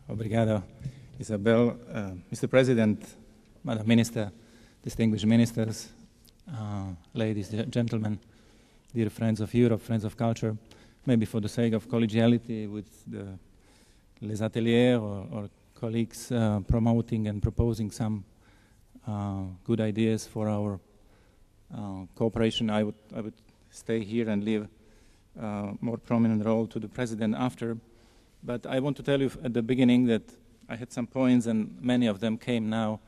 Obrigado, Isabel. Mr. President, Madam Minister, distinguished ministers, ladies, gentlemen, dear friends of Europe, friends of culture, maybe for the sake of collegiality with les ateliers or colleagues promoting and proposing some good ideas for our cooperation, I would stay here and leave more prominent role to the President after. But I want to tell you at the beginning that I had some points and many of them came now,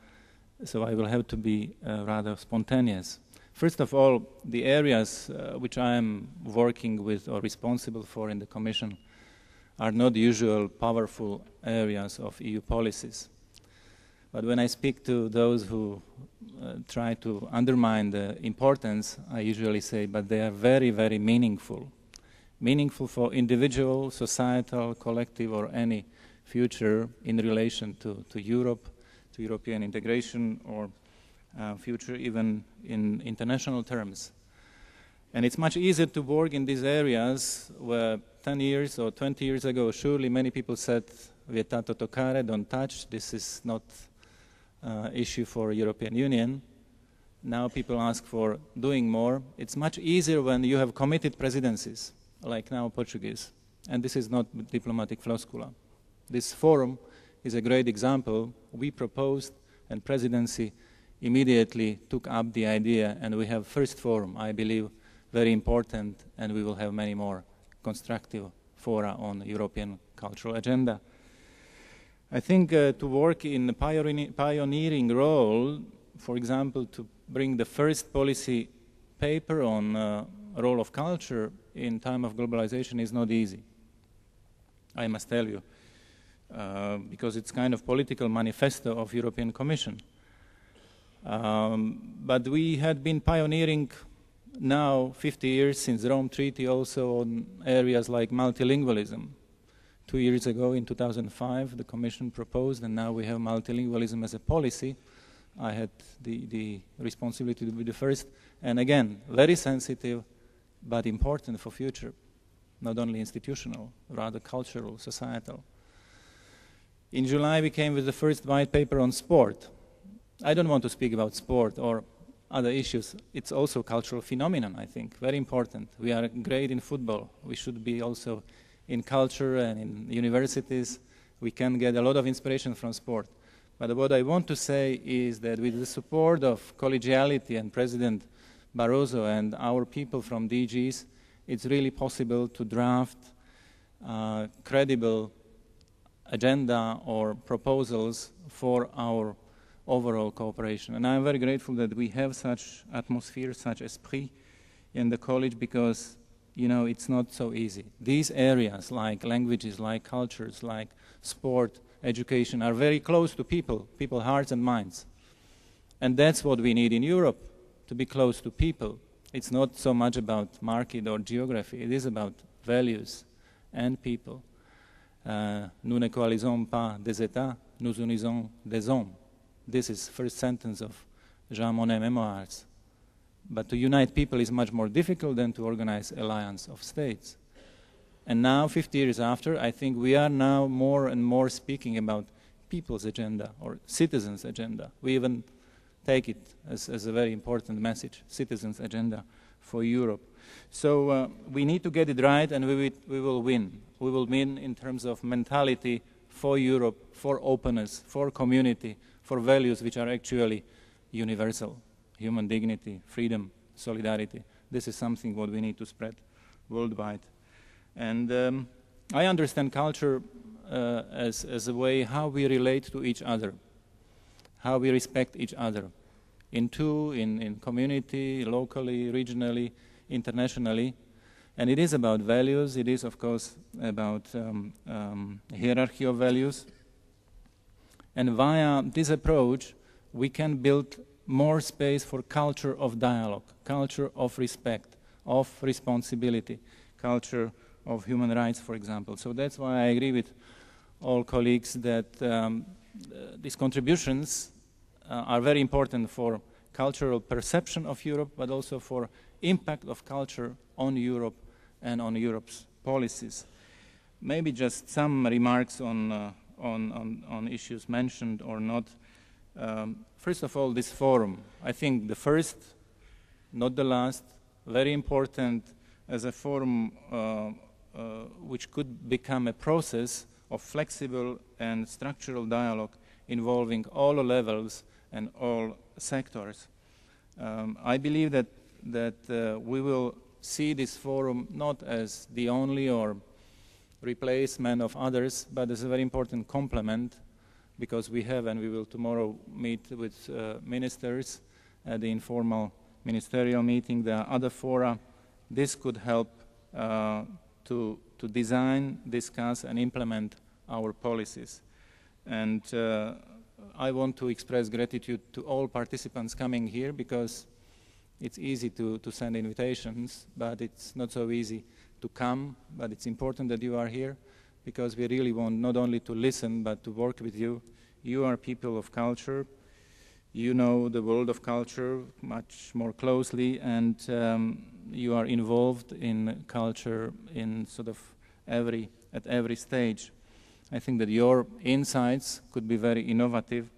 so I will have to be rather spontaneous. First of all, the areas which I am working with or responsible for in the Commission are not the usual powerful areas of EU policies. But when I speak to those who try to undermine the importance, I usually say, but they are very, very meaningful. Meaningful for individual, societal, collective, or any future in relation to Europe, to European integration, or future even in international terms. And it's much easier to work in these areas where 10 years or 20 years ago, surely many people said, vietato toccare, don't touch, this is not issue for European Union. Now people ask for doing more. It's much easier when you have committed presidencies, like now Portuguese. And this is not diplomatic floskula. This forum is a great example. We proposed and presidency immediately took up the idea, and we have first forum, I believe, very important, and we will have many more constructive fora on the European cultural agenda. I think to work in a pioneering role, for example, to bring the first policy paper on role of culture in time of globalization is not easy, I must tell you, because it's kind of political manifesto of European Commission. But we had been pioneering now 50 years since Rome Treaty also on areas like multilingualism. 2 years ago in 2005 the Commission proposed, and now we have multilingualism as a policy. I had the responsibility to be the first, and again, very sensitive but important for future, not only institutional, rather cultural, societal. In July we came with the first white paper on sport. I don't want to speak about sport or other issues. It's also a cultural phenomenon, I think, very important. We are great in football. We should be also in culture and in universities. We can get a lot of inspiration from sport. But what I want to say is that with the support of collegiality and President Barroso and our people from DGs, it's really possible to draft credible agenda or proposals for our overall cooperation. And I'm very grateful that we have such atmosphere, such esprit in the college, because, you know, it's not so easy. These areas like languages, like cultures, like sport, education are very close to people's hearts and minds. And that's what we need in Europe, to be close to people. It's not so much about market or geography, it is about values and people. Nous ne coalisons pas des États, nous unissons des hommes. This is first sentence of Jean Monnet memoirs. But to unite people is much more difficult than to organize alliance of states. And now, 50 years after, I think we are now more and more speaking about people's agenda or citizens' agenda. We even take it as a very important message, citizens' agenda for Europe. So we need to get it right, and we will win. We will win in terms of mentality for Europe, for openness, for community, for values which are actually universal. Human dignity, freedom, solidarity. This is something what we need to spread worldwide. And I understand culture as a way how we relate to each other, how we respect each other, in community, locally, regionally, internationally. And it is about values. It is, of course, about hierarchy of values. And via this approach, we can build more space for culture of dialogue, culture of respect, of responsibility, culture of human rights, for example. So that's why I agree with all colleagues that these contributions are very important for cultural perception of Europe, but also for impact of culture on Europe and on Europe's policies. Maybe just some remarks on issues mentioned or not. First of all, this forum. I think the first, not the last, very important as a forum which could become a process of flexible and structural dialogue involving all levels and all sectors. I believe that we will see this forum not as the only or replacement of others, but as a very important complement, because we have, and we will tomorrow meet with ministers at the informal ministerial meeting, there are other fora. This could help to design, discuss, and implement our policies. And I want to express gratitude to all participants coming here, because it's easy to send invitations, but it's not so easy to come. But it's important that you are here, because we really want not only to listen, but to work with you. You are people of culture. You know the world of culture much more closely, and you are involved in culture in sort of at every stage. I think that your insights could be very innovative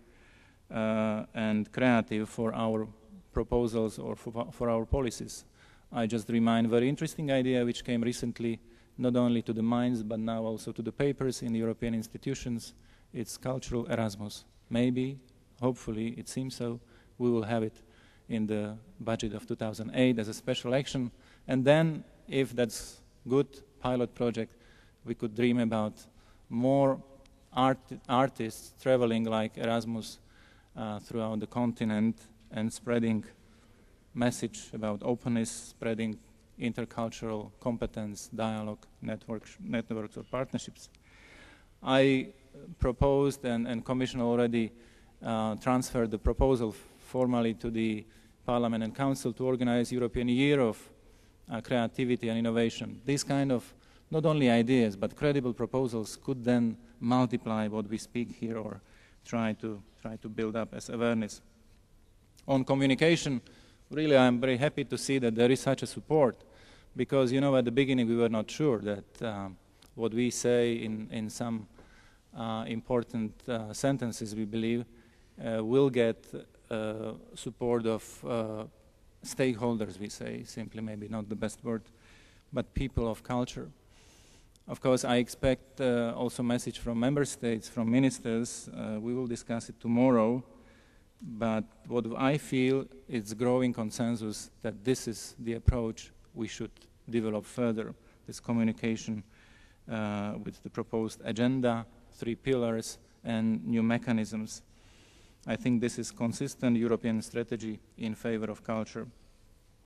and creative for our proposals or for our policies. I just remind a very interesting idea which came recently, not only to the minds, but now also to the papers in the European institutions. It's cultural Erasmus. Maybe, hopefully, it seems so, we will have it in the budget of 2008 as a special action. And then, if that's good pilot project, we could dream about more artists traveling like Erasmus throughout the continent and spreading message about openness, spreading intercultural competence, dialogue, networks or partnerships. I proposed and Commission already transferred the proposal formally to the Parliament and Council to organize European Year of Creativity and Innovation. These kind of not only ideas, but credible proposals could then multiply what we speak here or try to build up as awareness. On communication, really I'm very happy to see that there is such a support, because, you know, at the beginning we were not sure that what we say in some important sentences, we believe, will get support of stakeholders, we say, simply maybe not the best word, but people of culture. Of course, I expect also message from member states, from ministers. We will discuss it tomorrow. But what I feel is growing consensus that this is the approach we should develop further, this communication with the proposed agenda, 3 pillars, and new mechanisms. I think this is consistent European strategy in favor of culture.